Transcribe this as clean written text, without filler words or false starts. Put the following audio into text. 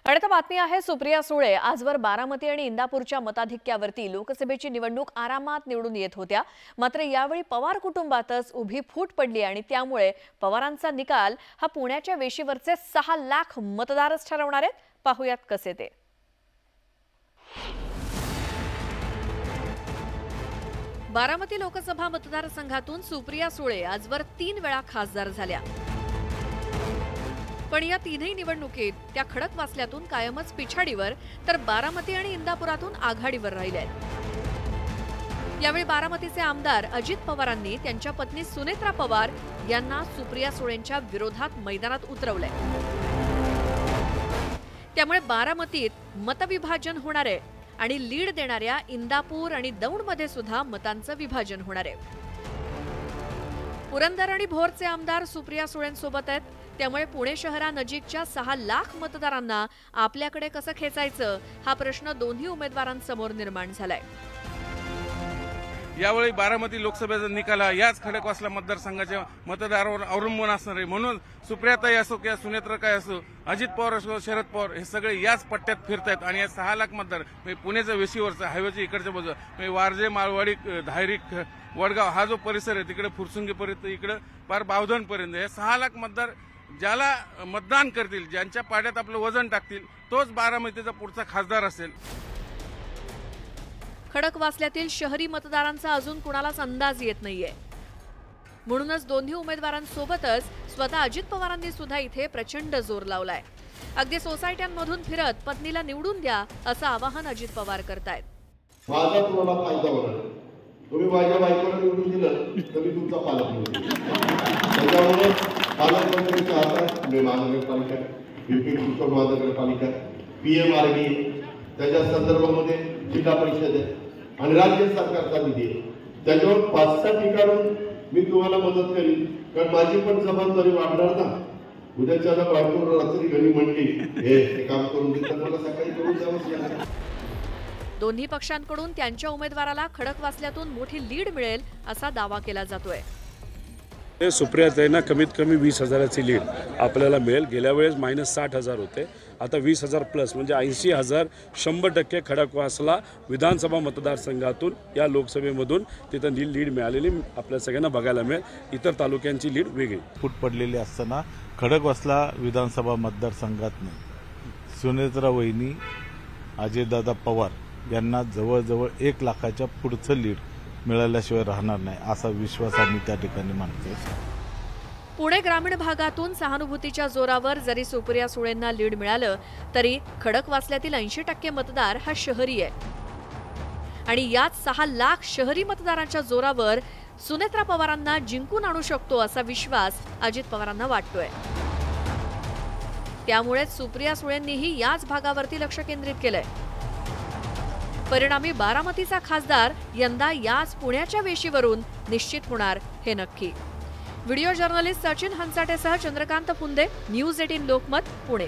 आणि आता बातमी आहे सुप्रिया सुळे आजवर बारामती आणि इंदापूरच्या मताधिक्यावरती लोकसभेची निवडणूक आरामात निवडून येत होत्या। मात्र यावेळी पवार कुटुंबातच उभी फूट पडली आणि त्यामुळे पवारांचा निकाल हा पुण्याच्या वेशीवरचे 6 लाख मतदारच ठरवणार आहेत। पाहूयात कसे ते। बारामती लोकसभा मतदारसंघातून सुप्रिया सुळे आजवर 3 वेळा खासदार झाल्या, पण या तीनही निवडणुकीत त्या खडकवासल्यातून कायमच पिछाडीवर तर बारामती आणि इंदापुरातून आघाडीवर राहिल्या। यावेळी बारामतीचे आमदार अजित पवारांनी त्यांच्या पत्नी सुनेत्रा पवार यांना सुप्रिया सुळेंच्या विरोधात मैदानात उतरवले। त्यामुळे बारामतीत मतविभाजन होणार आहे आणि लीड देणाऱ्या इंदापूर आणि दौंडमध्ये सुद्धा मतांचं विभाजन होणार आहे। पुरंदर आणि भोरचे आमदार सुप्रिया सुळेंसोबत आहेत, त्यामुळे पुणे शहरानजीकच्या 6 लाख मतदारांना आपल्याकडे कसं खेचायचं हा प्रश्न दोन्ही उमेदवारांसमोर निर्माण झालाय। यावेळी बारामती लोकसभेचा निकाल याच खडकवासला मतदारसंघाच्या मतदारावर अवलंबून असणार आहे। म्हणून सुप्रियाताई असो किंवा सुनेत्राताई असो, अजित पवार असो, शरद पवार हे सगळे याच पट्ट्यात फिरतायत आणि या 6 लाख मतदार पुण्याच्या वेशीवरचा हायवेच्या इकडच्या बाजूला वारजे, माळवाडी, धायरी, वडगाव हा जो परिसर आहे तिकडे फुरसुंगीपर्यंत इकडे पार बावधनपर्यंत हे 6 लाख मतदार ज्याला मतदान करतील, ज्यांच्या पाड्यात आपलं वजन टाकतील तोच बारामतीचा पुढचा खासदार असेल। खडकवासल्यातील शहरी मतदारांचा अजून कुणालाच अंदाज येत नाहीये, म्हणूनच दोन्ही उमेदवारांसोबतच स्वतः अजित पवारांनी सुद्धा इथे प्रचंड जोर लावलाय। अगदी सोसायट्यांमधून फिरत पत्नीला निवडून द्या असं आवाहन अजित पवार करतायत। माझा तुम्हाला फायदा होणार, तुम्ही माझ्या बायकोला निवडून दिलं तर मी तुमचा पालक निवडून, त्याच्यामुळे पालकमंत्र्यांच्या हातात महानगरपालिका, पिंपरी महानगरपालिका, PMRD त्याच्या संदर्भामध्ये जिल्हा परिषद आहे आणि राज्य सरकारचा निधी आहे, त्याच्यावर 5-6 ठिकाणून मी तुम्हाला मदत करीन, कारण माझी पण जबाबदारी वाढणार ना। उद्याच्या बायको रात्री घरी म्हणली हे काम करून दे तर मला सकाळी करून द्यावंच लागेल। दोन्ही पक्षांकडून त्यांच्या उमेदवाराला खडकवासल्यातून मोठी लीड मिळेल असा दावा केला जातोय। सुप्रियाताईंना कमीत कमी 20,000ची लीड आपल्याला मिळेल। गेल्या वेळेस -60,000 होते, आता 20,000 प्लस म्हणजे 80,000 100% खडकवासला विधानसभा मतदारसंघातून या लोकसभेमधून तिथं लीड मिळालेली आपल्या सगळ्यांना बघायला मिळेल। इतर तालुक्यांची लीड वेगळी फूट पडलेली असताना खडकवासला विधानसभा मतदारसंघात सुनेत्रा वहिनी, अजितदादा पवार यांना जवळजवळ 1 लाखाच्या पुढचं लीड मिळाल्याशिवाय राहणार नाही असा विश्वास आम्ही त्या ठिकाणी मानतो। पुणे ग्रामीण भागातून सहानुभूतीच्या जोरावर जरी सुप्रिया सुळेंना लीड मिळालं तरी खडकवासल्यातील 80% मतदार हा शहरी आहे आणि याच 6 लाख शहरी मतदारांच्या जोरावर सुनेत्रा पवारांना जिंकून आणू शकतो असा विश्वास अजित पवारांना वाटतोय। त्यामुळे सुप्रिया सुळेंनीही याच भागावरती लक्ष केंद्रित केलंय। परिणामी बारामतीचा खासदार यंदा याच पुण्याच्या वेशीवरून निश्चित होणार हे नक्की। व्हिडिओ जर्नलिस्ट सचिन हंसाटेसह चंद्रकांत फुंदे, न्यूज 18 लोकमत, पुणे।